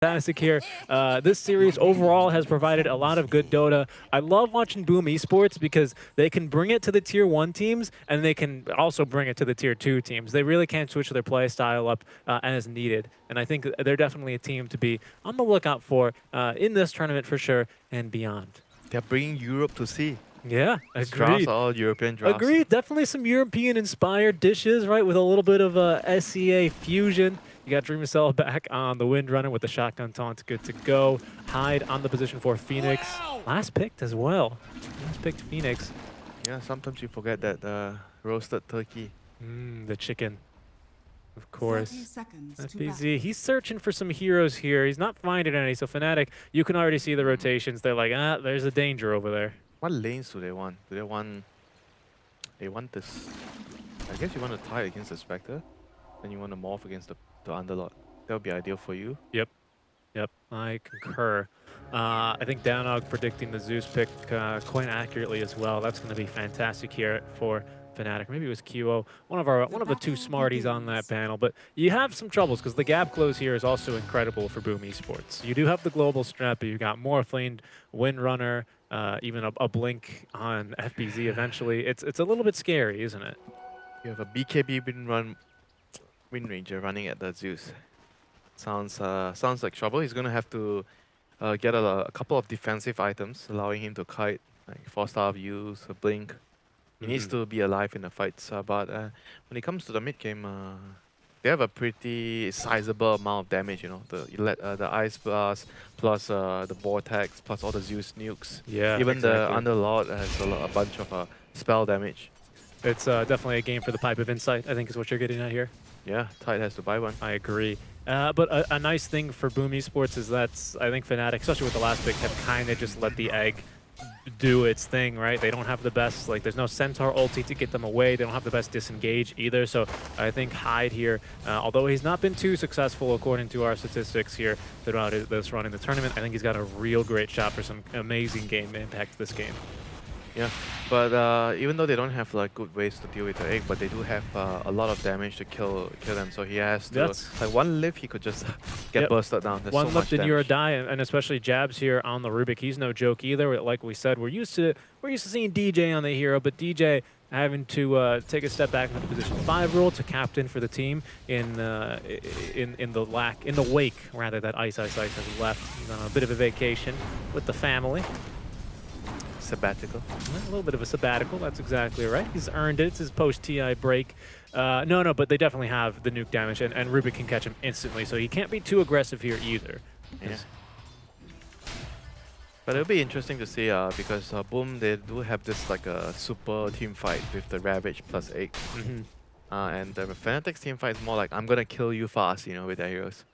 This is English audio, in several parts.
fantastic here. This series overall has provided a lot of good Dota. I love watching Boom Esports because they can bring it to the Tier 1 teams and they can also bring it to the Tier 2 teams. They really can switch their play style up as needed. And I think they're definitely a team to be on the lookout for in this tournament for sure and beyond. They're bringing Europe to see. Yeah, These drafts agreed. are all European drafts. Agreed. Definitely some European-inspired dishes, right? With a little bit of SEA fusion. You got Dreamcell back on the Windrunner with the shotgun taunt, good to go. Hyde on the position for Phoenix. Last picked as well. Last picked Phoenix. Yeah, sometimes you forget that roasted turkey. The chicken, of course. 30 seconds to FBZ, he's searching for some heroes here. He's not finding any. So Fnatic, you can already see the rotations. They're like, there's a danger over there. What lanes do they want? Do they want... They want this... I guess you want to tie against the Spectre. Then you want to morph against the Underlord. That would be ideal for you. Yep, I concur. I think Danog predicting the Zeus pick quite accurately as well. That's going to be fantastic here for Fnatic. Maybe it was QO, one of the two smarties on that panel. But you have some troubles because the gap close here is also incredible for Boom Esports. You do have the global strap, but you got more flamed Windrunner, even a blink on FBZ eventually. It's a little bit scary, isn't it? You have a BKB Wind Ranger running at the Zeus. Sounds like trouble. He's gonna have to get a couple of defensive items, allowing him to kite, like 4-star views, a blink. He needs to be alive in the fights. But when it comes to the mid game, they have a pretty sizable amount of damage. You know, the Ice Blast plus the Vortex plus all the Zeus nukes. Yeah, even exactly. the Underlord has a bunch of spell damage. It's definitely a game for the Pipe of Insight, I think is what you're getting at here. Yeah, Tide has to buy one. I agree. But a nice thing for Boom Esports is that I think Fnatic, especially with the last pick, have kind of just let the egg do its thing, right? They don't have the best, like, there's no Centaur ulti to get them away. They don't have the best disengage either. So I think Hyde here, although he's not been too successful according to our statistics here throughout this run in the tournament, I think he's got a real great shot for some amazing game impact this game. Yeah, but even though they don't have like good ways to deal with the egg, but they do have a lot of damage to kill them. So he has to like one lift, he could just get bursted down. There's one so lift much and you're a damage. die, and especially Jabs here on the Rubik. He's no joke either. Like we said, we're used to seeing DJ on the hero, but DJ having to take a step back into the position 5 role to captain for the team in the wake rather that Ice has left. He's on a bit of a vacation with the family. Sabbatical. A little bit of a sabbatical, that's exactly right. He's earned it. It's his post-TI break. No, but they definitely have the nuke damage, and Rubik can catch him instantly, so he can't be too aggressive here either. Yeah. But it'll be interesting to see because Boom, they do have this like a super team fight with the Ravage plus 8. And the Fnatic's team fight is more like, I'm going to kill you fast, you know, with their heroes.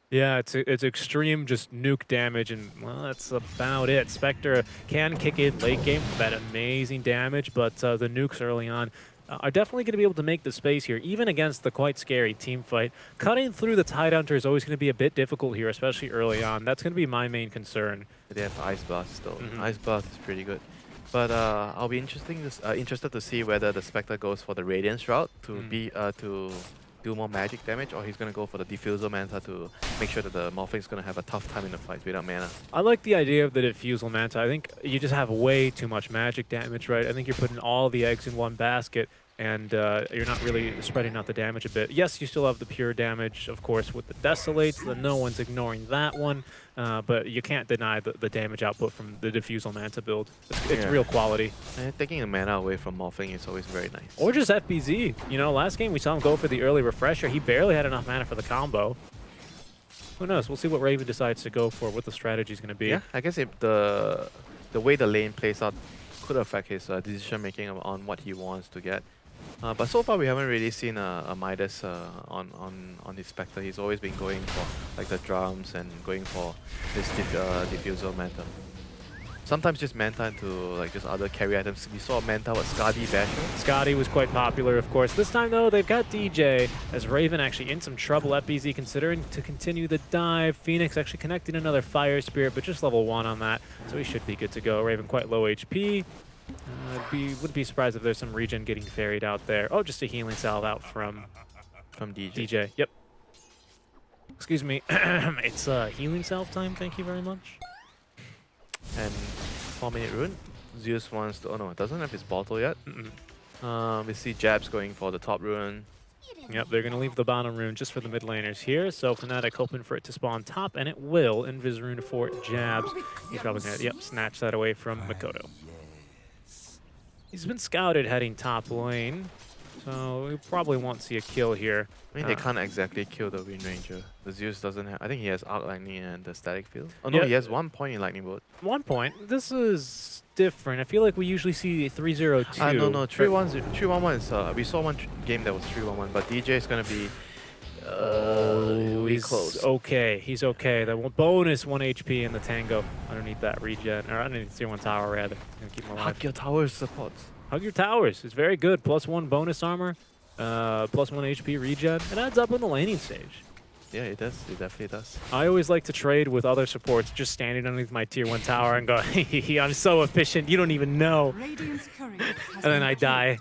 Yeah, it's extreme just nuke damage, and well, that's about it. Spectre can kick in late game for that amazing damage, but the nukes early on are definitely going to be able to make the space here, even against the quite scary team fight. Cutting through the Tidehunter is always going to be a bit difficult here, especially early on. That's going to be my main concern. They have Ice Blast still. Ice Blast is pretty good. But I'll be interested to see whether the Spectre goes for the Radiance route to to do more magic damage, or he's going to go for the Diffusal Manta to make sure that the Morphling is going to have a tough time in the fight without mana. I like the idea of the Diffusal Manta. I think you just have way too much magic damage, right? I think you're putting all the eggs in one basket, and you're not really spreading out the damage a bit. Yes, you still have the pure damage, of course, with the Desolates. No one's ignoring that one, but you can't deny the damage output from the Diffusal Manta build. It's real quality. And taking the mana away from Morphling is always very nice. Or just FBZ. You know, last game we saw him go for the early refresher. He barely had enough mana for the combo. Who knows? We'll see what Raven decides to go for, what the strategy is going to be. Yeah, I guess the way the lane plays out could affect his decision making on what he wants to get. But so far we haven't really seen a Midas on his Spectre. He's always been going for like the drums and going for this Diffusal Manta. Sometimes just Manta into like just other carry items. We saw Manta with Skadi Basher. Skadi was quite popular, of course. This time, though, they've got DJ, as Raven actually in some trouble. FBZ considering to continue the dive. Phoenix actually connecting another Fire Spirit, but just level 1 on that, so he should be good to go. Raven quite low HP. Wouldn't be surprised if there's some regen getting ferried out there. Oh, just a healing salve out from DJ. DJ. Yep. Excuse me. It's healing self time. Thank you very much. And 4-minute rune. Zeus wants to. Oh no, it doesn't have his bottle yet. We see Jabs going for the top rune. Yep, they're going to leave the bottom rune just for the mid laners here. So Fnatic hoping for it to spawn top, and it will. Invis rune for Jabs. He's probably going to, snatch that away from Makoto. He's been scouted heading top lane, so we probably won't see a kill here. I mean, they can't exactly kill the Wind Ranger. The Zeus doesn't have. I think he has Arc Lightning and the Static Field. Oh no, he has 1 point in Lightning Bolt. 1 point. This is different. I feel like we usually see 3-0-2. No, 3-1-1 is. We saw one game that was 3-1-1, but DJ is gonna be. He's close. Okay. He's okay. The bonus 1 HP in the Tango underneath that regen, or underneath tier 1 tower rather. Gonna keep him alive. Hug your towers supports. Hug your towers. It's very good. +1 bonus armor, +1 HP regen. It adds up in the laning stage. Yeah, it does. It definitely does. I always like to trade with other supports, just standing underneath my tier 1 tower and go, I'm so efficient, you don't even know. And then I die.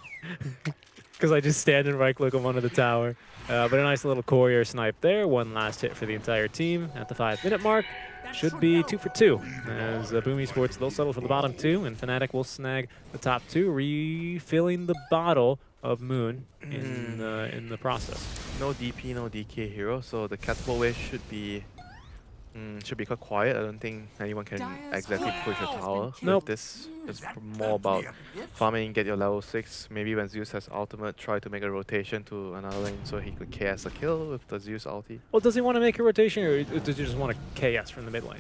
Because I just stand and right click on one of the tower. But a nice little courier snipe there. One last hit for the entire team at the 5-minute mark. Should be 2 for 2. As Boom Esports, they'll settle for the bottom 2, and Fnatic will snag the top 2, refilling the bottle of Moon in the process. No DP, no DK hero, so the catapult wave should be quite quiet. I don't think anyone can exactly push a tower. Nope. This is more about farming, get your level 6. Maybe when Zeus has ultimate, try to make a rotation to another lane so he could KS a kill with the Zeus ulti. Well, does he want to make a rotation, or does he just want to KS from the mid lane?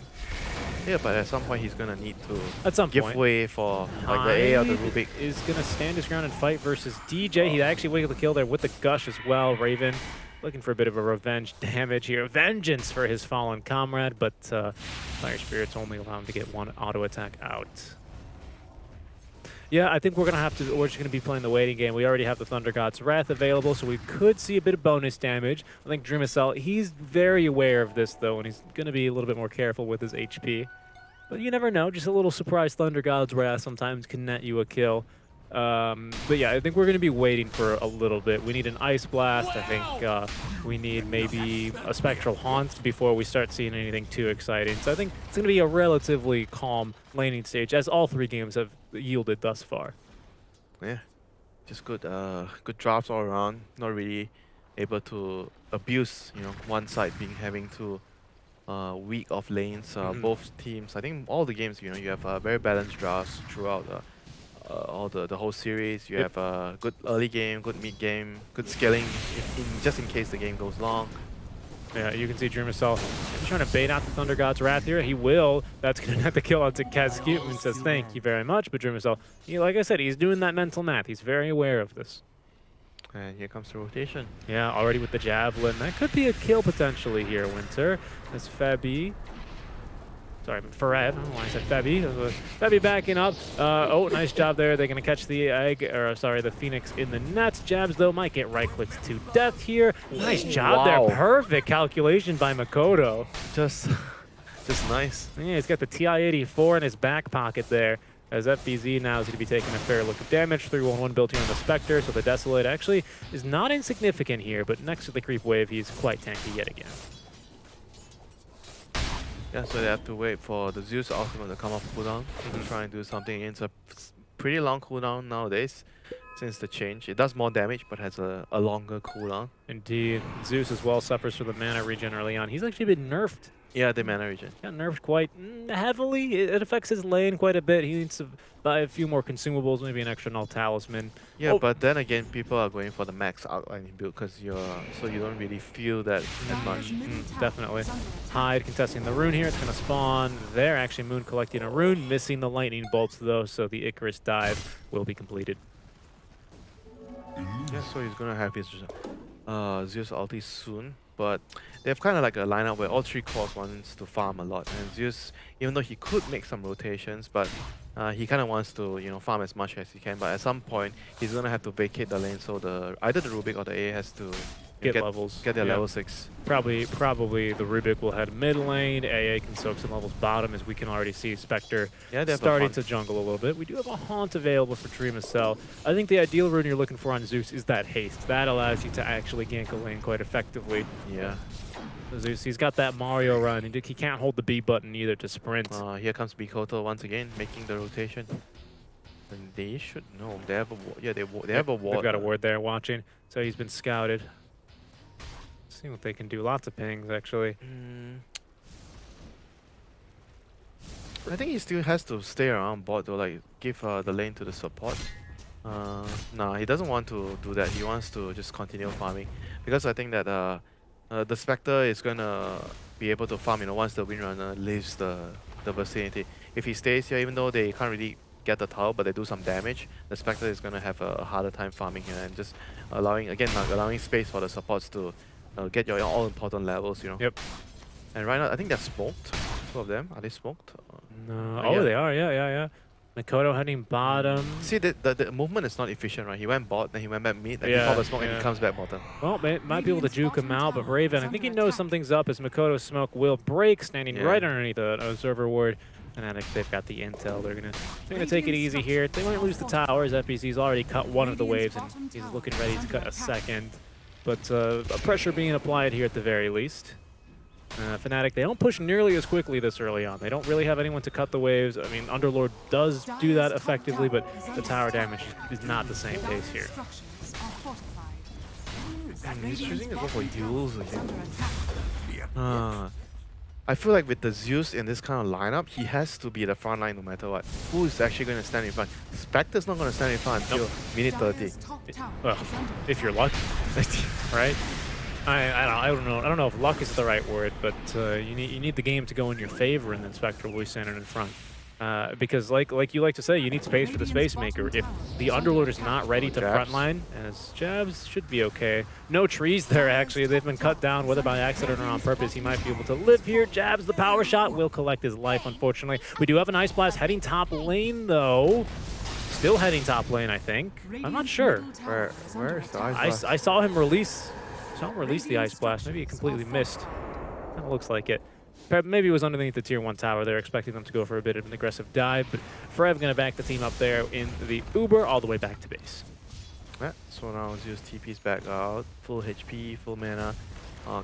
Yeah, but at some point he's gonna need to give way for like the A or the Rubik. Is gonna stand his ground and fight versus DJ. He actually waited to kill there with the Gush as well. Raven looking for a bit of a revenge damage here. Vengeance for his fallen comrade, but Fire Spirits only allow him to get 1 auto attack out. Yeah, I think we're just gonna be playing the waiting game. We already have the Thunder God's Wrath available, so we could see a bit of bonus damage. I think Dreamicell, he's very aware of this though, and he's gonna be a little bit more careful with his HP. But you never know, just a little surprise Thunder God's Wrath sometimes can net you a kill. But yeah, I think we're going to be waiting for a little bit. We need an Ice Blast. I think we need maybe a Spectral Haunt before we start seeing anything too exciting. So I think it's going to be a relatively calm laning stage, as all 3 games have yielded thus far. Yeah, just good drafts all around. Not really able to abuse, one side having to weak of lanes. Both teams, I think all the games, you have very balanced drafts throughout all the whole series. You have a good early game, good mid game, good scaling just in case the game goes long. Yeah, you can see Dreamicell trying to bait out the Thunder God's Wrath here. He will. That's going to net the kill onto Kazcute and says thank you very much. But Dreamicell, like I said, he's doing that mental math. He's very aware of this. And here comes the rotation. Yeah, already with the Javelin. That could be a kill potentially here, Winter. As Fabi. Sorry, Farev. I don't know why I said Fabi. Fabi backing up. Oh, nice job there. They're going to catch the the Phoenix in the nets. Jabs, though, might get right clicks to death here. Nice job there. Perfect calculation by Makoto. Just nice. Yeah, he's got the TI-84 in his back pocket there. As FBZ now is going to be taking a fair look of damage. 3-1-1 built here on the Spectre, so the Desolate actually is not insignificant here, but next to the creep wave, he's quite tanky yet again. Yeah, so they have to wait for the Zeus ultimate to come off cooldown to try and do something. It's a pretty long cooldown nowadays since the change. It does more damage, but has a longer cooldown. Indeed. Zeus as well suffers from the mana regen early on. He's actually been nerfed. Yeah, the mana regen. Got nerfed quite heavily. It affects his lane quite a bit. He needs to buy a few more consumables, maybe an extra null talisman. Yeah, but then again, people are going for the max outlining build because you don't really feel that as much. Definitely. Hyde contesting the rune here. It's going to spawn there. Actually, Moon collecting a rune, missing the lightning bolts though, so the Icarus dive will be completed. Yeah, so he's going to have his Zeus ulti soon. But they have kind of like a lineup where all 3 cores wants to farm a lot. And Zeus, even though he could make some rotations, but he kind of wants to, farm as much as he can. But at some point, he's going to have to vacate the lane. So either the Rubik or the A has to get levels. Get their level 6. Probably the Rubik will head mid lane. AA can soak some levels bottom, as we can already see Spectre starting to jungle a little bit. We do have a Haunt available for Dreamicell. I think the ideal rune you're looking for on Zeus is that haste. That allows you to actually gank a lane quite effectively. Yeah. Zeus, he's got that Mario run. He can't hold the B button either to sprint. Here comes Mikoto once again, making the rotation. And they should know. They have a yeah. They have a ward. They've got a ward there watching, so he's been scouted. See what they can do. Lots of pings actually. I think he still has to stay around bot to like give the lane to the support. Nah, he doesn't want to do that. He wants to just continue farming because I think that the Spectre is gonna be able to farm. Once the Windrunner leaves the vicinity. If he stays here, even though they can't really get the tower, but they do some damage, the Spectre is gonna have a harder time farming here and just allowing space for the supports to get your all important levels. Yep. And right now, I think they're smoked. Two of them. Are they smoked? No. Oh, they are. Yeah. Mikoto heading bottom. See, the movement is not efficient, right? He went bot, then he went back mid, then he popped the smoke, and he comes back bottom. Well, might be able to juke him out, but Raven, I think he knows something's up as Mikoto's smoke will break, standing right underneath the observer ward. Fnatic, they've got the intel. They're gonna take it easy here. They might lose the tower as FBC's already cut one of the waves, and he's looking ready to cut a second. But pressure being applied here at the very least. Fnatic, they don't push nearly as quickly this early on. They don't really have anyone to cut the waves. I mean, Underlord does do that effectively, but the tower damage is not the same pace here. He's choosing to go for heals again. I feel like with the Zeus in this kind of lineup, he has to be the front line no matter what. Who is actually going to stand in front? Spectre's not going to stand in front until minute 30. Well, if you're lucky, right? I don't know if luck is the right word, but you need the game to go in your favor, and then Spectre will be standing in front. Because like you like to say, you need space for the space maker. If the Underlord is not ready to frontline, as jabs should be okay. No trees there actually. They've been cut down, whether by accident or on purpose. He might be able to live here. Jabs the power shot will collect his life, unfortunately. We do have an Ice Blast heading top lane though. Still heading top lane, I think. I'm not sure. Where's the Ice Blast? I saw him release the Ice Blast. Maybe he completely missed. Kind of looks like it. Maybe it was underneath the tier 1 tower. They're expecting them to go for a bit of an aggressive dive, but Frev going to back the team up there in the Uber all the way back to base. Yeah, so now Zeus TP's back out. Full HP, full mana.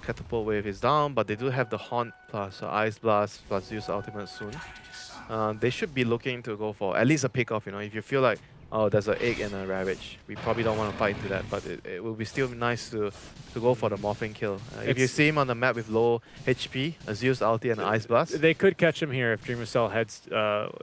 Catapult wave is down, but they do have the Haunt plus Ice Blast plus Zeus ultimate soon. They should be looking to go for at least a pick-off, If you feel like, oh, there's an egg and a Ravage, we probably don't want to fight to that, but it will be still nice to go for the morphing kill. If you see him on the map with low HP, a Zeus ulti and an Ice Blast. They could catch him here if Dreamercell heads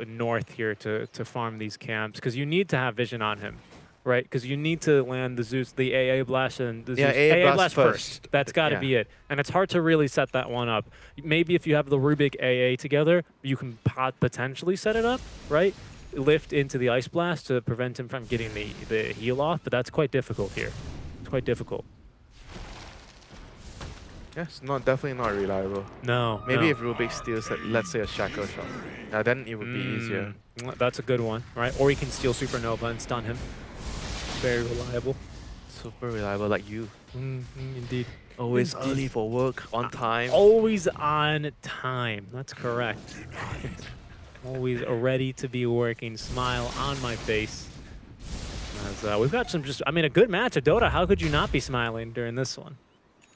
north here to farm these camps, because you need to have vision on him, right? Because you need to land the Zeus, the AA Blast, and the Zeus. AA Blast first. That's got to be it. And it's hard to really set that one up. Maybe if you have the Rubik AA together, you can potentially set it up, right? Lift into the Ice Blast to prevent him from getting the heal off, but that's quite difficult here. It's quite difficult. Yes, definitely not reliable. No. Maybe if Rubik steals, let's say, a Shackle shot, then it would be easier. That's a good one, right? Or he can steal Supernova and stun him. Very reliable. Super reliable, like you. Indeed. Always early for work, on time. Always on time. That's correct. Always ready to be working, smile on my face. As, we've got a good match of Dota. How could you not be smiling during this one?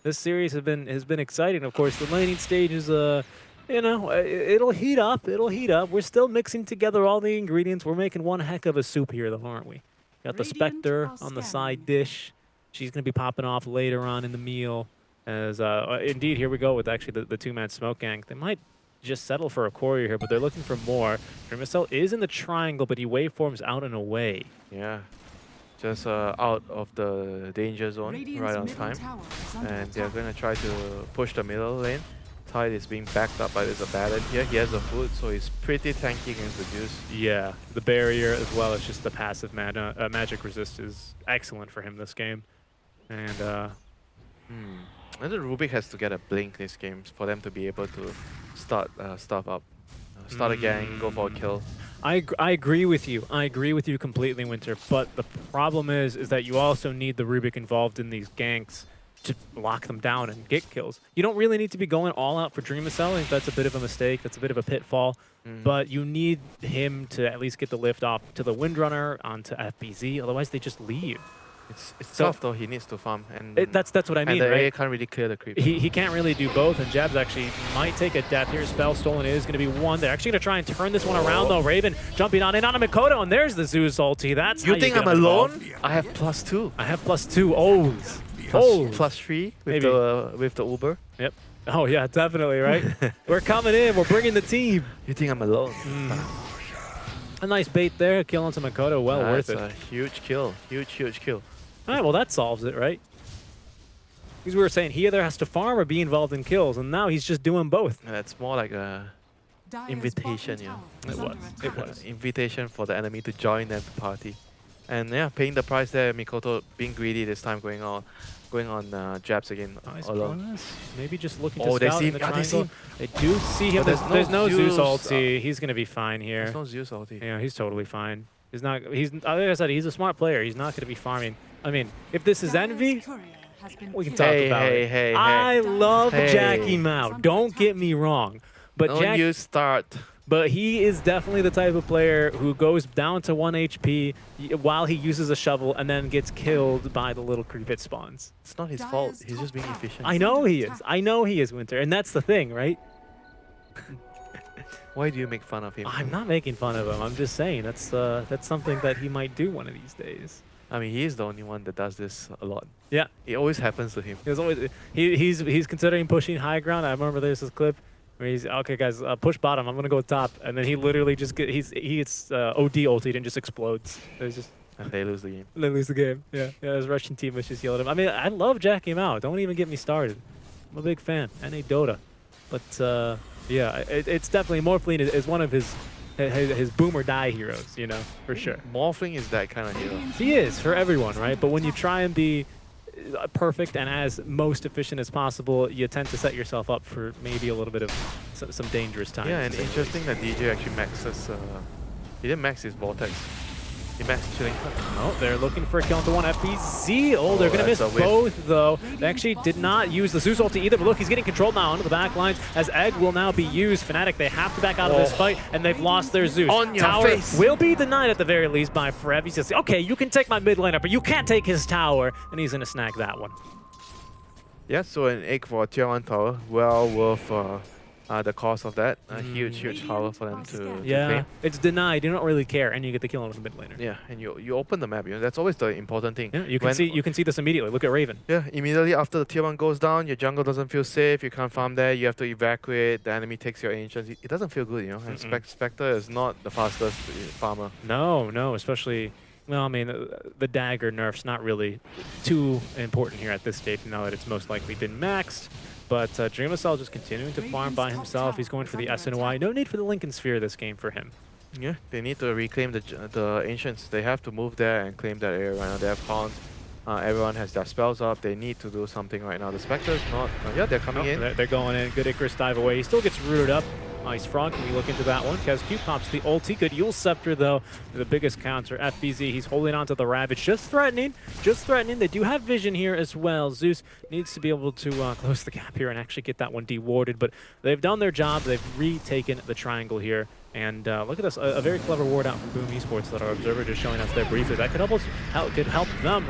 This series has been exciting. Of course, the laning stage is, it'll heat up. It'll heat up. We're still mixing together all the ingredients. We're making one heck of a soup here, though, aren't we? Got the Spectre on the side dish. She's going to be popping off later on in the meal. As indeed, here we go with actually the two-man smoke gang. They might just settle for a courier here, but they're looking for more. Dreamercell is in the triangle, but he waveforms out and away. Yeah, just out of the danger zone right on time. And they're going to try to push the middle lane. Tide is being backed up by this Abaddon here. He has a foot, so he's pretty tanky against the Zeus. Yeah, the barrier as well as just the passive magic resist is excellent for him this game. And I think Rubik has to get a blink this game for them to be able to start stuff up. Start a gang, go for a kill. I agree with you. I agree with you completely, Winter. But the problem is that you also need the Rubik involved in these ganks to lock them down and get kills. You don't really need to be going all out for Dreamercell. I think that's a bit of a mistake. That's a bit of a pitfall. But you need him to at least get the lift off to the Windrunner onto FBZ. Otherwise, they just leave. It's So tough though. He needs to farm, and that's what I mean, the right? A can't really clear the creep. He can't really do both, and Jabs actually might take a death here. Spell stolen is going to be one. They're actually going to try and turn this one around, though. Raven jumping on in on a Mikoto, and there's the Zeus ulti. That's You how think get I'm him involved. alone? I have +2. I have +2 O's. +3 with Maybe. the Uber. Yep. Oh, yeah, definitely, right? We're coming in. We're bringing the team. You think I'm alone? A nice bait there. Kill onto Mikoto. Well worth it. That's a huge kill. Huge kill. All right, well, that solves it, right? Because we were saying he either has to farm or be involved in kills, and now he's just doing both. That's more like a invitation, you know. It was. It was. Invitation for the enemy to join them to party. And yeah, paying the price there. Mikoto being greedy this time, going on jabs again Nice alone. bonus. Maybe just looking Oh, to they scout see in the him. Yeah, they see triangle. They do see him. But There's no Zeus Zeus. ulti. He's going to be fine here. There's no Zeus ulti. Yeah, he's totally fine. He's not. He's like I said, he's a smart player. He's not going to be farming. I mean, if this is Envy, we can talk about it. Hey. I love Hey. Jackie Mao. Don't get me wrong, but Don't you start. But he is definitely the type of player who goes down to 1 HP while he uses a shovel and then gets killed by the little creep it spawns. It's not his fault. He's just being efficient. I know he is. I know he is, Winter, and that's the thing, right? Why do you make fun of him? I'm not making fun of him. I'm just saying that's something that he might do one of these days. I mean, he is the only one that does this a lot. Yeah, It always happens to him. he's always he's considering pushing high ground. I remember there's this clip where he's okay, guys, push bottom. I'm gonna go top, and then he literally just he gets OD ulted and just explodes. It's just And they lose the game. they lose the game. Yeah, his Russian team was just yelling at him. I mean, I love Jackie Mao. Don't even get me started. I'm a big fan. And a Dota, but yeah, it's definitely Morphling is one of his boom or die heroes, you know, for sure. Morphling is that kind of hero. He is for everyone, right? But when you try and be perfect and as most efficient as possible, you tend to set yourself up for maybe a little bit of some dangerous times. Yeah, and interesting that DJ actually maxes. He didn't max his vortex. He maxed chilling. Oh, they're looking for a kill into one FBZ. Oh, they're going to miss both, though. They actually did not use the Zeus ulti either, but look, he's getting controlled now onto the back lines as Egg will now be used. Fnatic, they have to back out of this fight, and they've lost their Zeus. On your Tower face. will be denied at the very least by Frev. He says, okay, you can take my mid laner, but you can't take his tower, and he's going to snag that one. Yeah, so an egg for a tier 1 tower. Well worth the cost of that. A huge tower for them to Yeah, claim. it's denied. You don't really care, and you get the kill on the mid laner. Yeah, and you open the map. You know, that's always the important thing. Yeah, you can see this immediately. Look at Raven. Yeah, immediately after the tier 1 goes down, your jungle doesn't feel safe. You can't farm there. You have to evacuate. The enemy takes your ancients. It doesn't feel good, you know. And Spectre is not the fastest farmer. No, especially. Well, I mean, the dagger nerf's not really too important here at this stage now that it's most likely been maxed. But Dreamcell just continuing to farm by himself. He's going for the SNY. No need for the Lincoln Sphere this game for him. Yeah, they need to reclaim the ancients. They have to move there and claim that area right now. They have haunts. Everyone has their spells up. They need to do something right now. The Spectre's not. Yeah, they're coming in. They're going in. Good Icarus dive away. He still gets rooted up. Nice frog. Can we look into that one? KazQ pops the ulti. Good Yule Scepter, though. The biggest counter. FBZ, he's holding on to the Ravage. Just threatening. They do have vision here as well. Zeus needs to be able to close the gap here and actually get that one dewarded. But they've done their job. They've retaken the triangle here. And look at this, a very clever ward out from Boom Esports that our observer just showing us there briefly. That could help them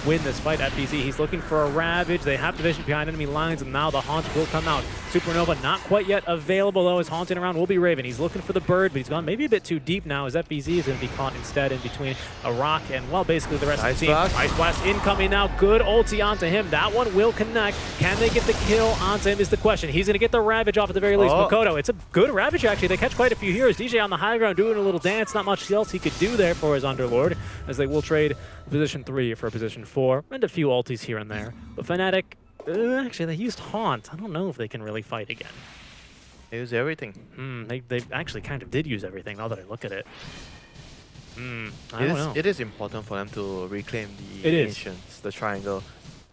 win this fight. FBZ, he's looking for a Ravage. They have division behind enemy lines, and now the Haunts will come out. Supernova not quite yet available, though. His haunting around will be Raven. He's looking for the bird, but he's gone maybe a bit too deep now, as FBZ is going to be caught instead in between a rock and, well, basically the rest of the team. Ice Blast incoming now. Good ulti onto him. That one will connect. Can they get the kill onto him is the question. He's going to get the Ravage off at the very least. Mikoto, it's a good Ravage, actually. They catch quite a few heroes. DJ on the high ground doing a little dance. Not much else he could do there for his Underlord, as they will trade position 3 for position 4 and a few ultis here and there. But Fnatic, actually, they used Haunt. I don't know if they can really fight again. They use everything. They actually kind of did use everything now that I look at it. I don't know. It is important for them to reclaim the ancients, the triangle.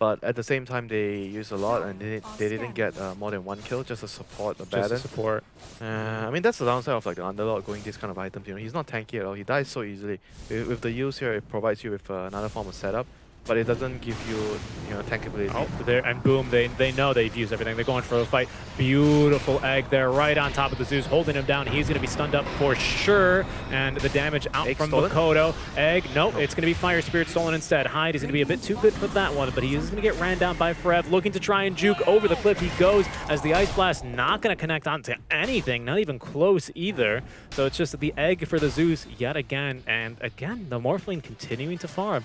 But at the same time, they use a lot, and they didn't get more than 1 kill just to support the balance. Just to support. I mean, that's the downside of like the Underlord going these kind of items. You know, he's not tanky at all. He dies so easily. With the use here, it provides you with another form of setup. but it doesn't give you, tankability. Oh, there and boom, they know they've used everything. They're going for a fight. Beautiful egg there, right on top of the Zeus, holding him down. He's going to be stunned up for sure. And the damage out Egg from stolen? Makoto. Egg, nope, it's going to be Fire Spirit stolen instead. Hyde is going to be a bit too good for that one, but he is going to get ran down by Frev, looking to try and juke over the cliff. He goes as the Ice Blast not going to connect onto anything, not even close either. So it's just the egg for the Zeus yet again. And again, the Morphling continuing to farm.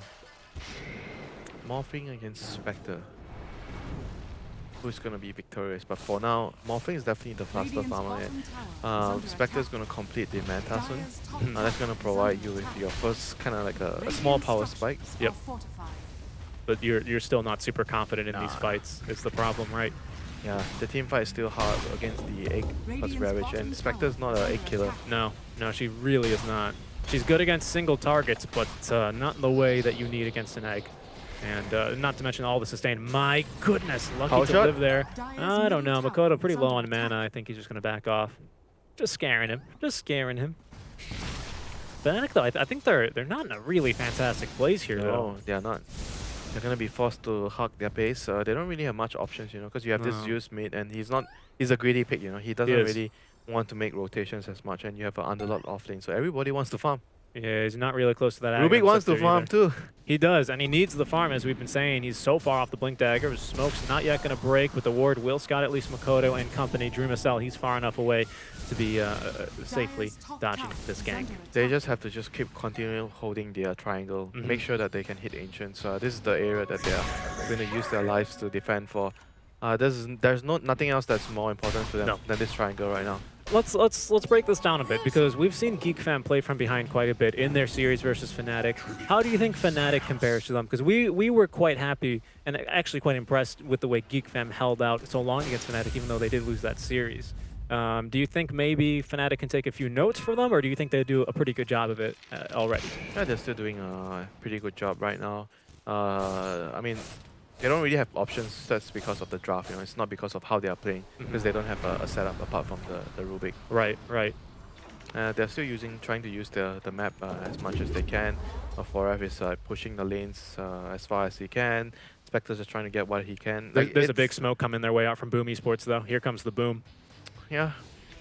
Morphing against Spectre. Who's going to be victorious? But for now, Morphing is definitely the faster farmer. Spectre is going to complete the Manta soon. That's going to provide you with your first kind of like a small power spike. Yep. But you're still not super confident in these fights. It's the problem, right? Yeah, the team fight is still hard against the egg plus Ravage, and Spectre's not an egg killer. No, she really is not. She's good against single targets, but not in the way that you need against an egg. And not to mention all the sustain. My goodness, lucky Power to shot? live there. I don't know. Makoto pretty low on mana. I think he's just going to back off. Just scaring him. Just scaring him. Fnatic, though, I think they're not in a really fantastic place here, though. No, they are not. They're going to be forced to hug their base. They don't really have much options, because you have this Zeus mid, and he's a greedy pick, He doesn't really want to make rotations as much, and you have an underlord offlane, so everybody wants to farm. Yeah, he's not really close to that. Rubik wants to farm too. He does, and he needs the farm, as we've been saying. He's so far off the Blink Dagger. His smoke's not yet going to break with the ward. Will Scott, at least Makoto and company. Dreamacell, he's far enough away to be safely dodging this gank. They just have to keep continuing holding their triangle. Make sure that they can hit Ancients. This is the area that they are going to use their lives to defend for. There's nothing else that's more important to them than this triangle right now. Let's break this down a bit, because we've seen Geek Fam play from behind quite a bit in their series versus Fnatic. How do you think Fnatic compares to them? Because we were quite happy and actually quite impressed with the way Geek Fam held out so long against Fnatic, even though they did lose that series. Do you think maybe Fnatic can take a few notes for them, or do you think they do a pretty good job of it already? Yeah, they're still doing a pretty good job right now. I mean, they don't really have options. That's because of the draft. It's not because of how they are playing, because they don't have a setup apart from the Rubik. Right. They're still trying to use the map as much as they can. Forev is pushing the lanes as far as he can. Spectre's just trying to get what he can. There's a big smoke coming their way out from Boom Esports, though. Here comes the Boom. Yeah.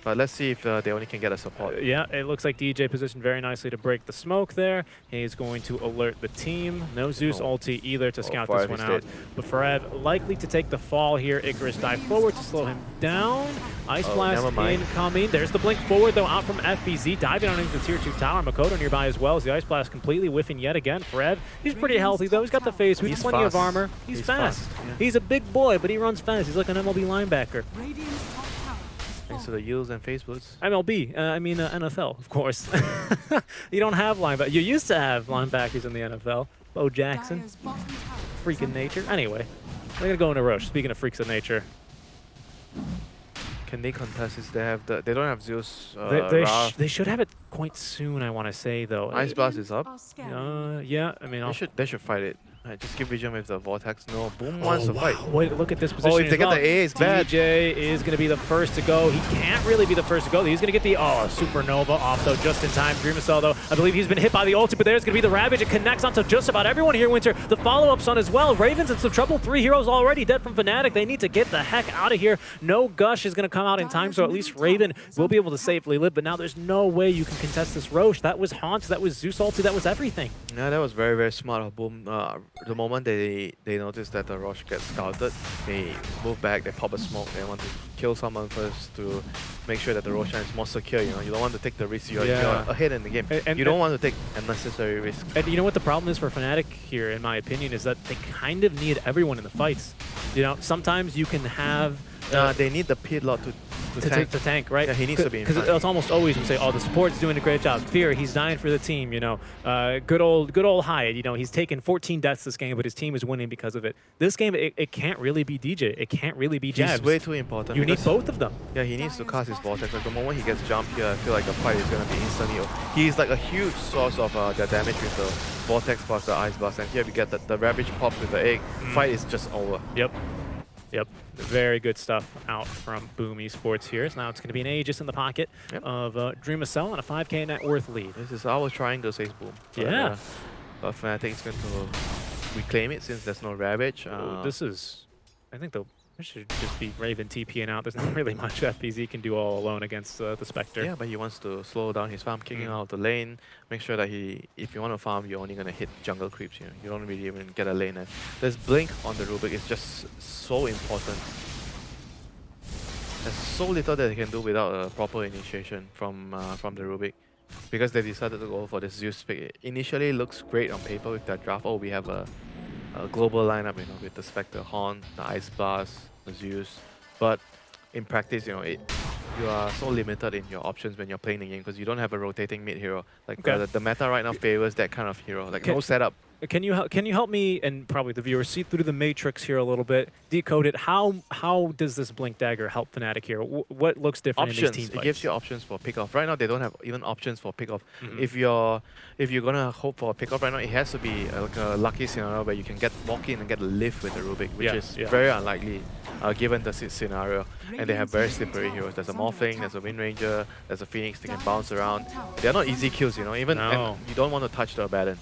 But let's see if they only can get a support. Yeah, it looks like DJ positioned very nicely to break the smoke there. He's going to alert the team. No Zeus ulti either to scout this one out. But Forev likely to take the fall here. Icarus dive forward to slow him down. Ice Blast incoming. There's the blink forward, though, out from FBZ. Diving on into the tier 2 tower. Makoto nearby as well as the Ice Blast completely whiffing yet again. Forev, he's pretty healthy, though. He's got the face. He's plenty of armor. He's fast. Yeah. He's a big boy, but he runs fast. He's like an MLB linebacker. Thanks to the yields and face boots. MLB, I mean NFL, of course. You don't have linebackers. You used to have linebackers in the NFL. Bo Jackson, freak of nature. Anyway, we're going to go into Roche. Speaking of freaks of nature. Can they contest this? They don't have Zeus. They should have it quite soon, I want to say, though. Ice Blast is up. Yeah, I mean... They should fight it. Just give Vision with the Vortex. No, Boom wants to fight. Wait, look at this position. Oh, if they get the A, it's bad. DJ is going to be the first to go. He can't really be the first to go. He's going to get the Supernova off, though, just in time. Dreamacell, though, I believe he's been hit by the ulti, but there's going to be the Ravage. It connects onto just about everyone here, Winter. The follow-up's on as well. Ravens in some trouble. 3 heroes already dead from Fnatic. They need to get the heck out of here. No Gush is going to come out in time, so at least Raven will be able to safely live, but now there's no way you can contest this Roche. That was Haunt, that was Zeus ulti, that was everything. Yeah, that was very, very smart of Boom. The moment they notice that the Roche gets scouted, they move back, they pop a smoke, they want to kill someone first to make sure that the Roshan is more secure. You don't want to take the risk. You're ahead in the game. You don't want to take unnecessary risk. And you know what the problem is for Fnatic here, in my opinion, is that they kind of need everyone in the fights. Sometimes you can have... they need the pit lot to tank, right? Yeah, he needs to be in front. Because it's almost always we say, the support's doing a great job. Fear, he's dying for the team, Good old Hyatt, he's taken 14 deaths this game, but his team is winning because of it. This game, it can't really be DJ. It can't really be Jabs. He's way too important. You need both of them. Yeah, he needs to cast his Vortex. Like the moment he gets jumped here, I feel like the fight is going to be instantly. He's like a huge source of their damage with the Vortex plus the Ice Blast. And here we get the Ravage pops with the egg. Fight is just over. Yep. Very good stuff out from Boom Esports here. So now it's going to be an Aegis in the pocket of Dreamacell on a 5k net worth lead. This is our triangle, says Boom. Yeah. But Fnatic is going to reclaim it since there's no Ravage. Oh, this is... I think the... This should just be Raven TPing out. There's not really much FBZ can do all alone against the Spectre. Yeah, but he wants to slow down his farm, kicking out of the lane, make sure that if you want to farm, you're only going to hit jungle creeps, you know. You don't really even get a lane. And this blink on the Rubik is just so important. There's so little that they can do without a proper initiation from the Rubik. Because they decided to go for this Zeus pick. It initially looks great on paper with that draft. Oh, we have a global lineup, you know, with the Spectre, Horn, the Ice Blast, the Zeus. But in practice, you know, you are so limited in your options when you're playing the game because you don't have a rotating mid hero. Like the meta right now favors that kind of hero. Like no setup. Can you help me and probably the viewers see through the matrix here a little bit, decode it? How does this Blink Dagger help Fnatic here? What looks different Options. in these team fights? It gives you options for pick off. Right now they don't have even options for pick off. If you're gonna hope for a pick off right now, it has to be like a lucky scenario where you can walk in and get a lift with the Rubik, which is very unlikely given the scenario. And they have very slippery heroes. There's a Morphling, there's a Wind Ranger, there's a Phoenix. They can bounce around. They're not easy kills, you know. Even and you don't want to touch the Abaddon.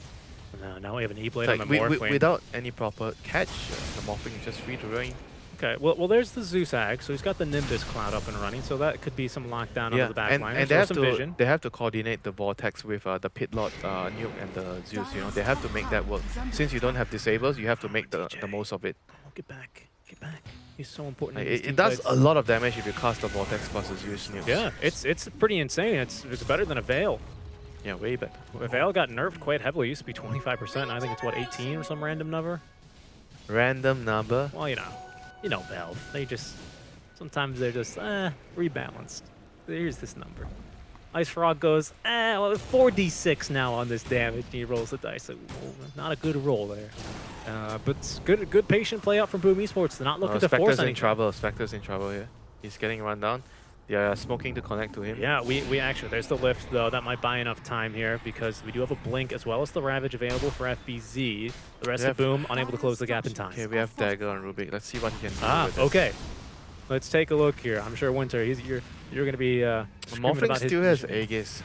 No, now we have an E-Blade like on the Morphling. Without any proper catch, the Morphling is just free to roam. Okay, well, there's the Zeus Ag, so he's got the Nimbus Cloud up and running, so that could be some lockdown under the back line. And they have to coordinate the Vortex with the Pit Lord Nuke and the Zeus, you know. They have to make that work. Since you don't have disables, you have to make the most of it. Oh, get back. He's so important. Like, it does a lot of damage if you cast the Vortex plus the Zeus Nuke. Yeah, it's pretty insane. It's better than a Veil. Yeah, way better. Veil got nerfed quite heavily. It used to be 25%. I think it's, what, 18 or some random number? Random number? Well, you know Valve. They just... Sometimes they're just, rebalanced. Here's this number. Ice Frog goes, well, 4d6 now on this damage. And he rolls the dice. So, not a good roll there. But good patient play out from Boom Esports. They're not looking to force anything. Spectre's in trouble here. He's getting run down. Yeah, smoking to connect to him. Yeah, we actually, there's the lift though. That might buy enough time here because we do have a blink as well as the Ravage available for FBZ. The rest of Boom unable to close the gap in time. Okay, we have Dagger on Rubik. Let's see what he can do with okay. Let's take a look here. I'm sure Winter, you're going to be Morphling still has Aegis.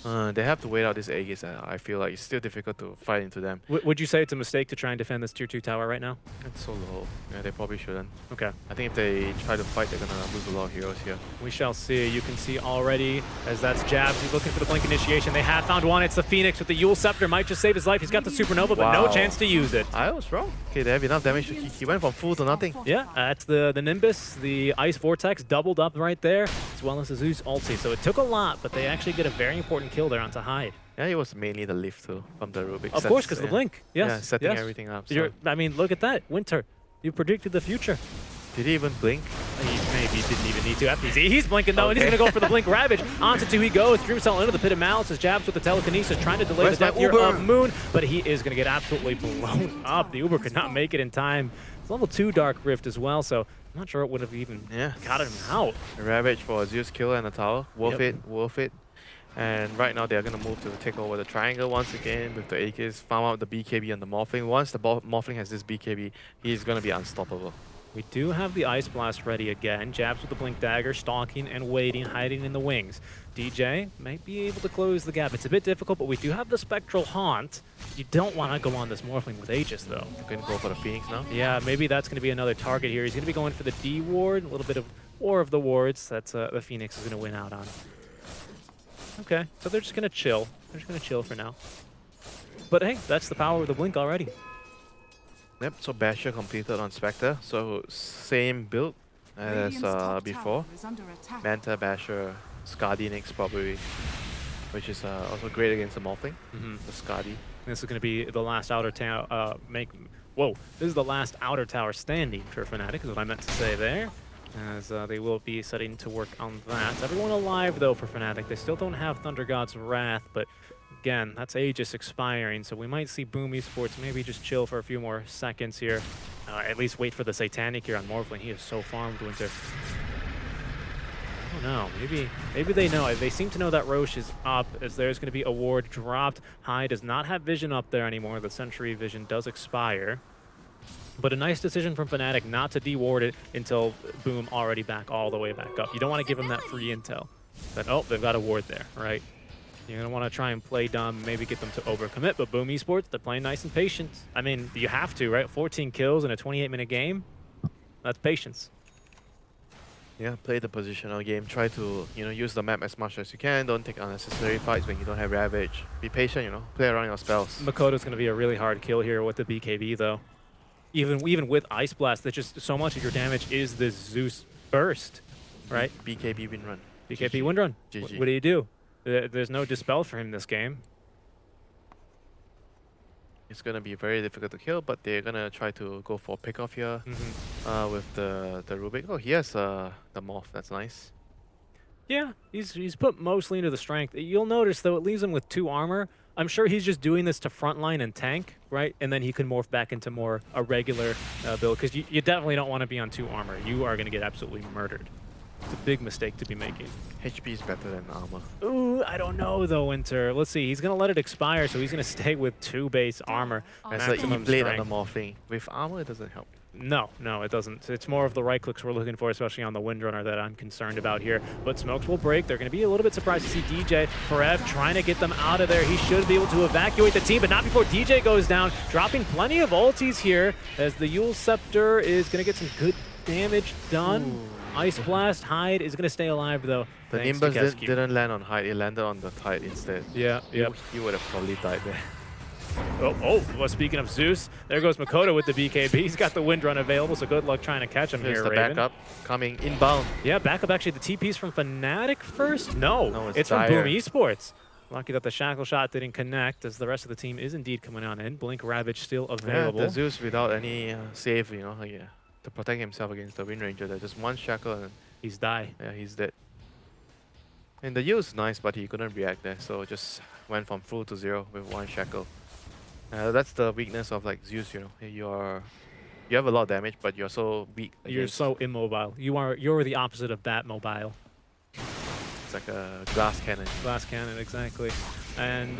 They have to wait out this Aegis. I feel like it's still difficult to fight into them. Would you say it's a mistake to try and defend this tier 2 tower right now? It's so low. Yeah, they probably shouldn't. Okay. I think if they try to fight, they're going to lose a lot of heroes here. We shall see. You can see already as that's Jabs. He's looking for the blink initiation. They have found one. It's the Phoenix with the Yule Scepter. Might just save his life. He's got the Supernova, but no chance to use it. I was wrong. Okay, they have enough damage. He went from full to nothing. Yeah, that's the Nimbus. The Ice Vortex doubled up right there, as well as the Zeus ulti. So it took a lot, but they actually get a very important kill there onto Hyde. Yeah, it was mainly the lift too from the Rubik. Of course, because the blink. Yes. Yeah, setting everything up. So. I mean, look at that. Winter, you predicted the future. Did he even blink? He maybe didn't even need to. FBZ, he's blinking though, and he's going to go for the blink Ravage. Onto 2 he goes. Dream Cell into the Pit of Malice. His Jabs with the telekinesis, trying to delay the death here of Moon, but he is going to get absolutely blown up. The Uber could not make it in time. It's level 2 Dark Rift as well, so I'm not sure it would have even gotten him out. Ravage for a Zeus kill and a tower. Worth it. And right now they're going to move to take over the triangle once again with the Aegis, farm out the BKB and the Morphling. Once the Morphling has this BKB, he's going to be unstoppable. We do have the Ice Blast ready again. Jabs with the Blink Dagger, stalking and waiting, hiding in the wings. DJ might be able to close the gap. It's a bit difficult, but we do have the Spectral Haunt. You don't want to go on this Morphling with Aegis, though. You're going to go for the Phoenix now? Yeah, maybe that's going to be another target here. He's going to be going for the D ward, a little bit of War of the Wards. That's the Phoenix is going to win out on. Okay, so they're just going to chill. They're just going to chill for now. But hey, that's the power of the Blink already. Yep, so Basher completed on Spectre. So same build as before. Manta, Basher, Skadi next probably, which is also great against the Morphling, the Skadi. This is going to be the last outer tower, this is the last outer tower standing for Fnatic, is what I meant to say there. As they will be setting to work on that. Everyone alive, though, for Fnatic. They still don't have Thunder God's Wrath, but again, that's Aegis expiring, so we might see Boom Esports maybe just chill for a few more seconds here. At least wait for the Satanic here on Morphling. He is so farmed, Winter. I don't know. Maybe they know. They seem to know that Roche is up, as there's going to be a ward dropped. High does not have vision up there anymore. The Sentry vision does expire. But a nice decision from Fnatic not to deward it until Boom already all the way back up. You don't want to give him that free intel. That, oh, they've got a ward there, right? You're going to want to try and play dumb, maybe get them to overcommit, but Boom Esports, they're playing nice and patient. I mean, you have to, right? 14 kills in a 28-minute game. That's patience. Yeah, play the positional game. Try to, use the map as much as you can. Don't take unnecessary fights when you don't have Ravage. Be patient, play around your spells. Makoto's going to be a really hard kill here with the BKB, though. Even with Ice Blast, that's just so much of your damage is this Zeus burst, right? BKB win run. BKB wind run. GG. What do you do? There's no dispel for him this game. It's gonna be very difficult to kill, but they're gonna try to go for pick off here with the Rubik. Oh, he has the morph. That's nice. Yeah, he's put mostly into the strength. You'll notice though, it leaves him with 2 armor. I'm sure he's just doing this to frontline and tank, right? And then he can morph back into more a regular build, because you definitely don't want to be on 2 armor. You are going to get absolutely murdered. It's a big mistake to be making. HP is better than armor. Ooh, I don't know though, Winter. Let's see. He's going to let it expire, so he's going to stay with 2 base armor. That's the E-blade on the morphing. With armor, it doesn't help. No, it doesn't. It's more of the right clicks we're looking for, especially on the Windrunner, that I'm concerned about here. But smokes will break. They're going to be a little bit surprised to see DJ Forev trying to get them out of there. He should be able to evacuate the team, but not before DJ goes down, dropping plenty of ultis here as the Yule Scepter is going to get some good damage done. Ooh. Ice Blast Hyde is going to stay alive, though. The Nimbus didn't land on Hyde. It landed on the Tide instead. Yeah, He would have probably died there. Well, speaking of Zeus, there goes Makoto with the BKB. He's got the wind run available, so good luck trying to catch him. Here's here, the Raven. backup coming inbound. Yeah, backup actually. The TP's from Fnatic first? No, it's from Dire. Boom Esports. Lucky that the shackle shot didn't connect, as the rest of the team is indeed coming on in. Blink Ravage still available. Yeah, the Zeus without any save, to protect himself against the Wind Ranger. There's just one shackle and he's die. Yeah, he's dead. And the Yu is nice, but he couldn't react there, so just went from full to 0 with 1 shackle. That's the weakness of like Zeus, you have a lot of damage, but you're so weak. You're so immobile. You're the opposite of Batmobile. It's like a glass cannon. Glass cannon, exactly. And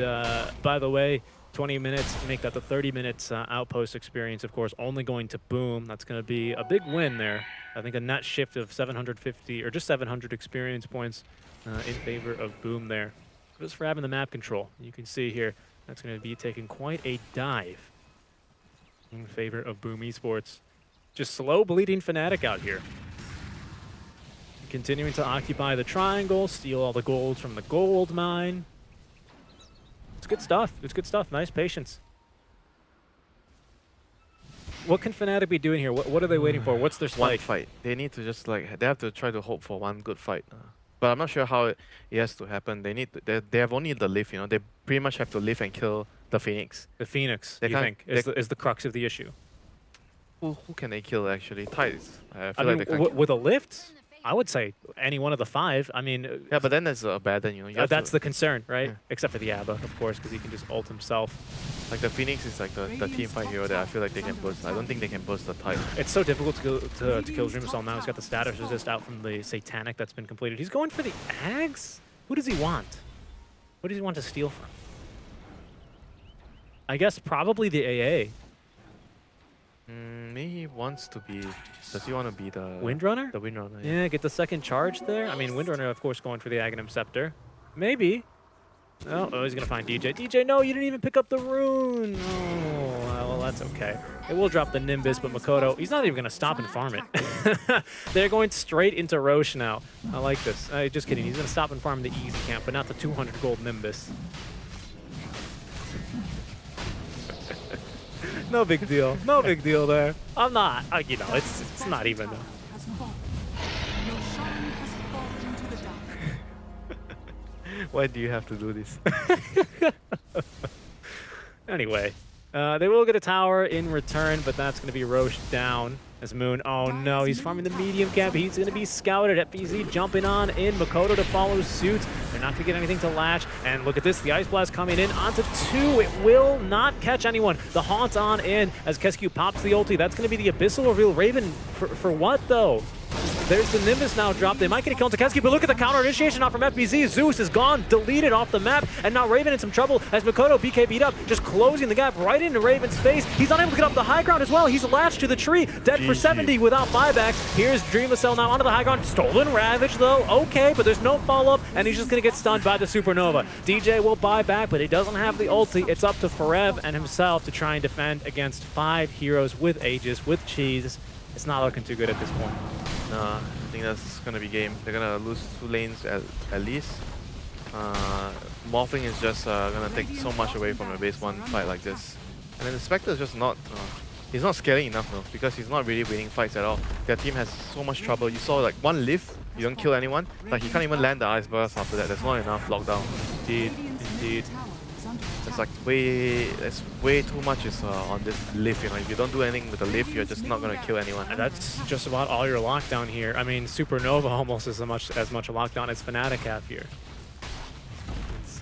by the way, 20 minutes, make that the 30 minutes outpost experience, of course, only going to Boom. That's going to be a big win there. I think a net shift of 750 or just 700 experience points in favor of Boom there. Just for having the map control. You can see here, that's going to be taking quite a dive in favor of Boom Esports. Just slow bleeding Fnatic out here. Continuing to occupy the triangle, steal all the gold from the gold mine. It's good stuff. It's good stuff. Nice patience. What can Fnatic be doing here? What are they waiting for? What's their spike? One fight. They need to just they have to try to hope for one good fight. But I'm not sure how it has to happen. They have only the lift, They pretty much have to live and kill the Phoenix. The Phoenix, you think, is the crux of the issue. Who can they kill, actually? Tides. I mean, with a lift, I would say any one of the 5. I mean... Yeah, but then there's a Abaddon, that's the concern, right? Yeah. Except for the Abba, of course, because he can just ult himself. Like the Phoenix is like the team fight hero that I feel like they can burst. I don't think they can burst the Tide. It's so difficult to kill Dreamsol now. He's got the status resist out from the Satanic that's been completed. He's going for the Ags? Who does he want? What does he want to steal from? I guess probably the AA. Maybe he wants to be... Does he want to be the... Windrunner? The Windrunner, yeah. Get the second charge there. I mean, Windrunner, of course, going for the Aghanim Scepter. Maybe. Oh, he's going to find DJ. DJ, no, you didn't even pick up the rune. Oh, well, that's okay. They will drop the Nimbus, but Makoto, he's not even going to stop and farm it. They're going straight into Roche now. I like this. Just kidding. He's going to stop and farm the easy camp, but not the 200 gold Nimbus. No big deal. No big deal there. I'm not. It's not even. Why do you have to do this? Anyway, they will get a tower in return, but that's going to be Roche down as Moon. Oh no, he's farming the medium camp. He's going to be scouted. FBZ jumping on in. Makoto to follow suit. They're not going to get anything to latch. And look at this, the Ice Blast coming in onto 2. It will not catch anyone. The Haunt on in as Kesku pops the ulti. That's going to be the Abyssal reveal. Raven, for what though? There's the Nimbus now dropped. They might get a kill on Takeski, but look at the counter initiation now from FBZ. Zeus is gone, deleted off the map, and now Raven in some trouble as Mikoto BK beat up, just closing the gap right into Raven's face. He's unable to get up the high ground as well. He's latched to the tree, dead for 70 without buybacks. Here's Dreamacell now onto the high ground. Stolen Ravage though, okay, but there's no follow-up, and he's just gonna get stunned by the Supernova. DJ will buy back, but he doesn't have the ulti. It's up to Forev and himself to try and defend against 5 heroes with Aegis, with Cheese. It's not looking too good at this point. Nah, I think that's gonna be game. They're gonna lose 2 lanes at least. Morphling is just gonna take so much away from a base 1 fight like this. And then the Spectre is just not... he's not scaling enough though, because he's not really winning fights at all. Their team has so much trouble. You saw like 1 lift, you don't kill anyone, but he can't even land the Ice Burst after that. There's not enough lockdown. Indeed. It's like way too much is on this lift, you know. If you don't do anything with the lift, you're just not gonna kill anyone. And that's just about all your lockdown here. I mean, Supernova almost as much lockdown as Fnatic have here.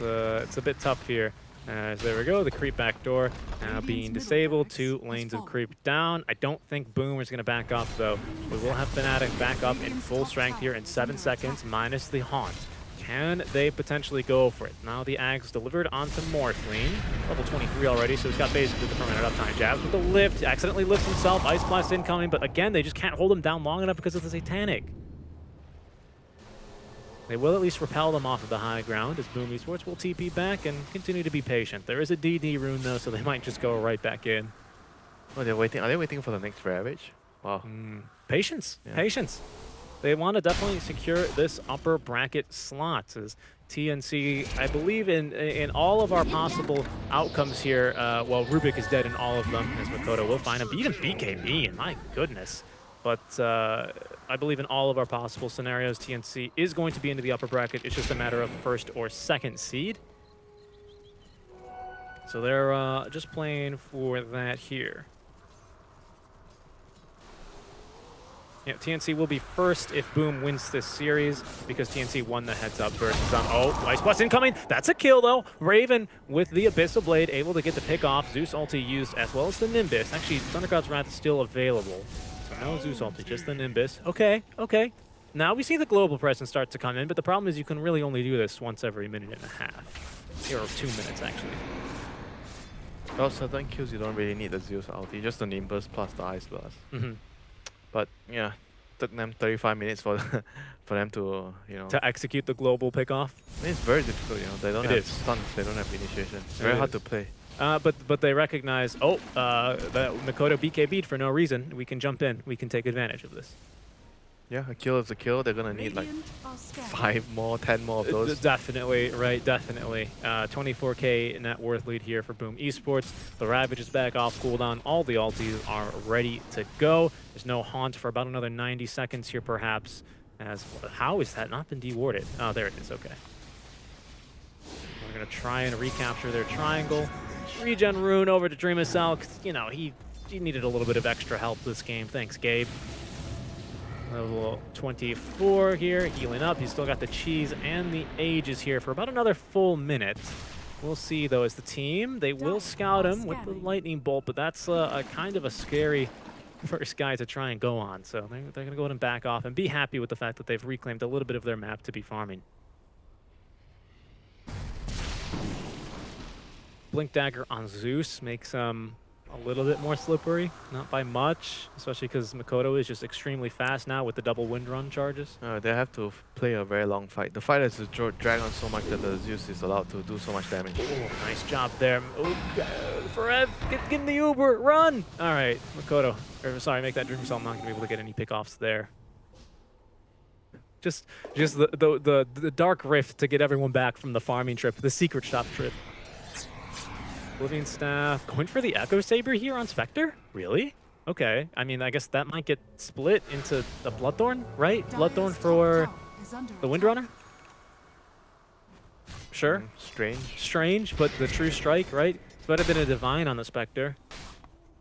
It's a bit tough here. As there we go, the creep back door now being disabled. 2 lanes of creep down. I don't think Boom is going to back up though. We will have Fnatic back up in full strength here in 7 seconds, minus the Haunt. Can they potentially go for it? Now the Ags delivered onto Morphling. Level 23 already, so he's got basically the permanent uptime. Jabs with the lift, accidentally lifts himself. Ice Blast incoming, but again, they just can't hold him down long enough because of the Satanic. They will at least repel them off of the high ground as Boom Esports will TP back and continue to be patient. There is a DD rune though, so they might just go right back in. Oh, they're waiting. Are they waiting for the next Ravage? Wow. Patience. Yeah. Patience. They want to definitely secure this upper bracket slot as TNC, I believe in all of our possible outcomes here, well, Rubik is dead in all of them, as Mikoto will find him. Beat him BKB, and my goodness. But I believe in all of our possible scenarios, TNC is going to be into the upper bracket. It's just a matter of first or second seed. So they're just playing for that here. Yeah, TNC will be first if Boom wins this series because TNC won the heads-up versus oh, Ice Blast incoming. That's a kill, though. Raven with the Abyssal Blade able to get the pick off. Zeus ulti used as well as the Nimbus. Actually, Thundercloud's Wrath is still available. So no Zeus ulti, just the Nimbus. Okay, okay. Now we see the global presence start to come in, but the problem is you can really only do this once every minute and a half. Or 2 minutes, actually. Well, certain kills you don't really need the Zeus ulti, just the Nimbus plus the Ice Blast. But yeah, took them 35 minutes for them to, you know, to execute the global pickoff. I mean, it's very difficult, you know. They don't have stuns, they don't have initiation. It's very hard to play. But they recognize, that Mikoto BKB'd for no reason. We can jump in. We can take advantage of this. Yeah, a kill is a kill. They're gonna need like 5 more, 10 more of those. Definitely, right, definitely. 24k net worth lead here for Boom Esports. The Ravage is back off cooldown. All the ultis are ready to go. There's no Haunt for about another 90 seconds here, perhaps. How is that not been dewarded? Oh, there it is, okay. We're gonna try and recapture their triangle. Regen rune over to Dreamacell, because, you know, he needed a little bit of extra help this game. Thanks, Gabe. Level 24 here, healing up. He's still got the cheese and the Aegis here for about another full minute. We'll see, though, as the team, they will scout him with the lightning bolt, but that's a kind of a scary first guy to try and go on. So they're going to go ahead and back off and be happy with the fact that they've reclaimed a little bit of their map to be farming. Blink Dagger on Zeus makes a little bit more slippery, not by much, especially because Mikoto is just extremely fast now with the double wind run charges. They have to play a very long fight. The fight has to drag on so much that the Zeus is allowed to do so much damage. Oh, nice job there. Oh, Forev, get in the Uber, run! All right, Mikoto, sorry, make that Dreamcell. I'm not gonna be able to get any pickoffs there. Just the dark rift to get everyone back from the farming trip, the secret shop trip. Oblivion Staff, going for the Echo Saber here on Spectre? Really? Okay, I mean, I guess that might get split into the Bloodthorn, right? Bloodthorn for the Windrunner? Sure. Strange. Strange, but the True Strike, right? It's better than a Divine on the Spectre.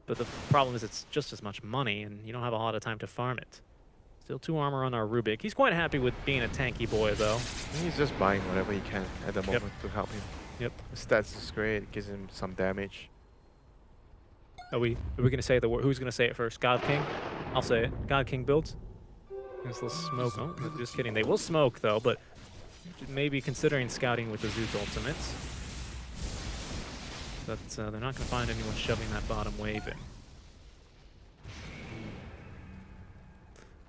But the problem is it's just as much money, and you don't have a lot of time to farm it. Still 2 armor on our Rubik. He's quite happy with being a tanky boy, though. He's just buying whatever he can at the moment to help him. Yep. His stats is great. It gives him some damage. Are we gonna say the word? Who's gonna say it first? God King? I'll say it. God King builds. This little smoke. Oh, just kidding. They will smoke though, but maybe considering scouting with the Zeus ultimates. But they're not going to find anyone shoving that bottom wave in.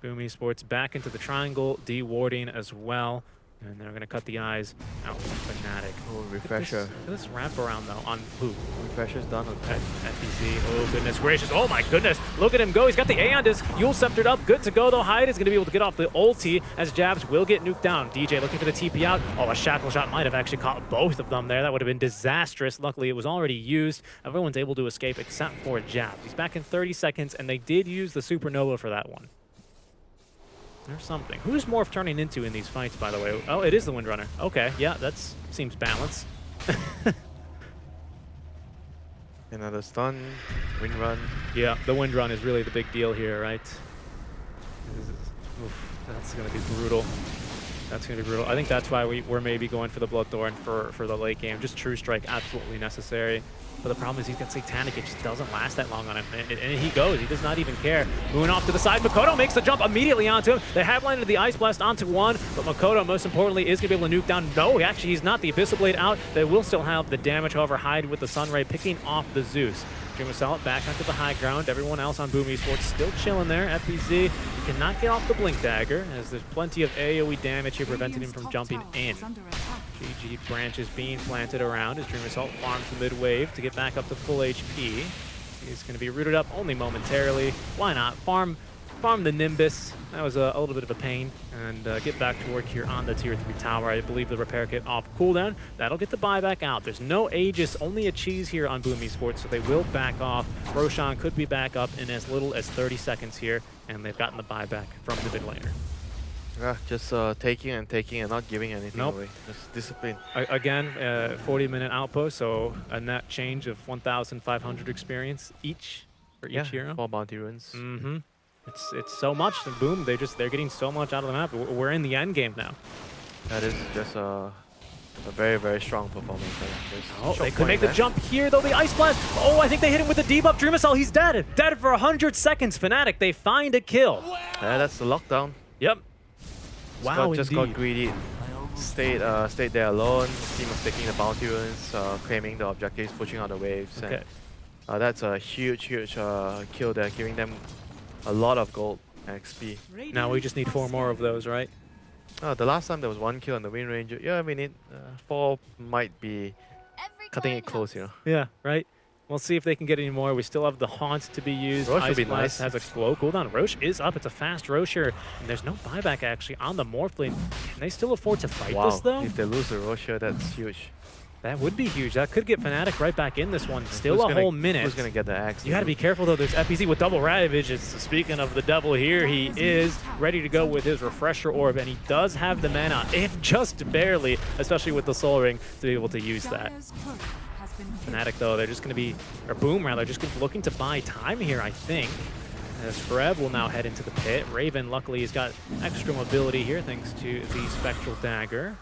Boom Esports back into the triangle, de-warding as well. And they're going to cut the eyes out from Fnatic. Oh, refresher. Look at this wraparound though on who? Refresher's done on FBZ. Oh, goodness gracious. Oh, my goodness. Look at him go. He's got the A on disc. Yule sceptered up. Good to go, though. Hyde is going to be able to get off the ulti as Jabs will get nuked down. DJ looking for the TP out. Oh, a shackle shot might have actually caught both of them there. That would have been disastrous. Luckily, it was already used. Everyone's able to escape except for Jabs. He's back in 30 seconds, and they did use the Supernova for that one. There's something. Who's Morph turning into in these fights, by the way? Oh, it is the Windrunner. Okay, yeah, that seems balanced. Another stun, Windrun. Yeah, the Windrun is really the big deal here, right? Oof, that's going to be brutal. That's going to be brutal. I think that's why we're maybe going for the Bloodthorn for the late game. Just True Strike, absolutely necessary. But the problem is he's got Satanic. It just doesn't last that long on him. And he goes. He does not even care. Moving off to the side. Makoto makes the jump immediately onto him. They have landed the Ice Blast onto one. But Makoto, most importantly, is going to be able to nuke down. No, actually, he's not. The Abyssal Blade out. They will still have the damage. However, Hyde with the Sunray picking off the Zeus. Dream Assault back onto the high ground. Everyone else on Boom Esports still chilling there. FBZ cannot get off the Blink Dagger, as there's plenty of AoE damage here preventing him from jumping in. GG branches being planted around as Dream Assault farms the mid wave to get back up to full HP. He's going to be rooted up only momentarily. Why not? Farm the Nimbus. That was a little bit of a pain. And get back to work here on the tier 3 tower. I believe the repair kit off cooldown. That'll get the buyback out. There's no Aegis, only a cheese here on Boom Esports, so they will back off. Roshan could be back up in as little as 30 seconds here, and they've gotten the buyback from the mid laner. Yeah, just taking and not giving anything away. Just discipline. Again, 40-minute outpost, so a net change of 1,500 experience each for each hero. 4 bounty runes. Mm-hmm. It's so much. Boom, they're getting so much out of the map. We're in the end game now. That is just a very, very strong performance. Oh, they could make the jump here, though. The Ice Blast. Oh, I think they hit him with the debuff. Dream Assault, he's dead. Dead for 100 seconds. Fnatic, they find a kill. Yeah, that's the lockdown. Yep. Wow, just got greedy. Stayed there alone. Team was taking the bounty runes, claiming the objectives, pushing out the waves. Okay. And, that's a huge kill there, giving them a lot of gold XP. Now we just need 4 more of those, right? The last time there was 1 kill on the Wind Ranger. Yeah, we need 4 might be cutting it close, you know. Yeah, right? We'll see if they can get any more. We still have the Haunt to be used. Roche Ice would be Blast nice. has a slow cooldown. Roche is up. It's a fast Roche here. And there's no buyback, actually, on the Morph Blade. Can they still afford to fight this, though? If they lose the Roche, that's huge. That would be huge. That could get Fnatic right back in this one. Still a whole minute. Who's going to get the axe? You got to be careful, though. There's FPZ with double Ravage. Speaking of the devil here, he is ready to go with his Refresher Orb, and he does have the mana, if just barely, especially with the Soul Ring, to be able to use that. Fnatic, though, they're just going to be, or Boom, rather, just looking to buy time here, I think. As Frev will now head into the pit. Raven, luckily, has got extra mobility here, thanks to the Spectral Dagger.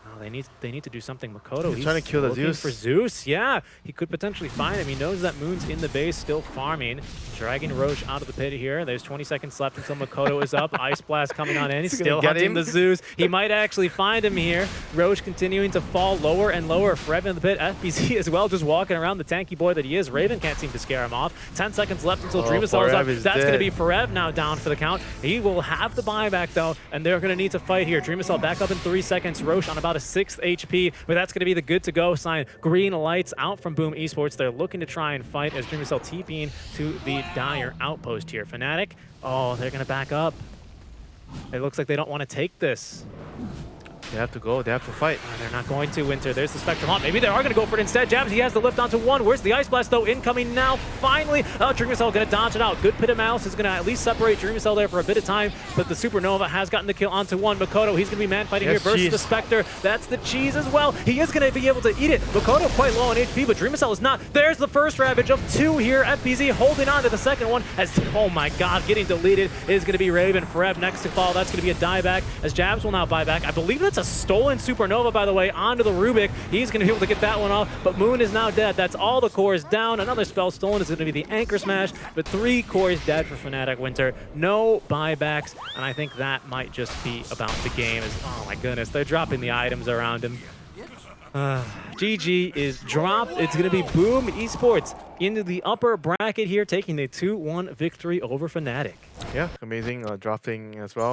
Oh, they need to do something. Makoto, he's trying to kill the looking Zeus. for Zeus. Yeah, he could potentially find him. He knows that Moon's in the base, still farming. Dragging Roche out of the pit here. There's 20 seconds left until Makoto is up. Ice Blast coming on in. He's still hunting the Zeus. He might actually find him here. Roche continuing to fall lower and lower. Frev in the pit. FBZ as well, just walking around the tanky boy that he is. Raven can't seem to scare him off. 10 seconds left until Dream Assault is up. That's going to be Frev now down for the count. He will have the buyback, though, and they're going to need to fight here. Dream Assault back up in 3 seconds. Roche on about a 6th HP, but that's going to be the good to go sign. Green lights out from Boom Esports. They're looking to try and fight as Dream Assault TPing to the Dire outpost here. Fnatic, oh, they're going to back up. It looks like they don't want to take this. They have to go. They have to fight. They're not going to, Winter. There's the Spectrum Haunt. Maybe they are going to go for it instead. Jabs, he has the lift onto one. Where's the Ice Blast, though? Incoming now, finally. Dream Assault going to dodge it out. Good Pit of Malice is going to at least separate Dream Assault there for a bit of time, but the Supernova has gotten the kill onto one. Makoto, he's going to be man-fighting here versus the Spectre. That's the cheese as well. He is going to be able to eat it. Makoto quite low on HP, but Dream Assault is not. There's the first Ravage of 2 here. FPZ holding on to the second one as, oh my god, getting deleted is going to be Raven. Frev next to fall. That's going to be a dieback as Jabs will now buy back. I believe that's a a stolen Supernova, by the way, onto the Rubik. He's going to be able to get that one off, but Moon is now dead. That's all the cores down. Another spell stolen is going to be the Anchor Smash, but 3 cores dead for Fnatic Winter. No buybacks, and I think that might just be about the game. Oh my goodness, they're dropping the items around him. GG is dropped. It's going to be Boom Esports into the upper bracket here, taking the 2-1 victory over Fnatic. Yeah, amazing drafting as well.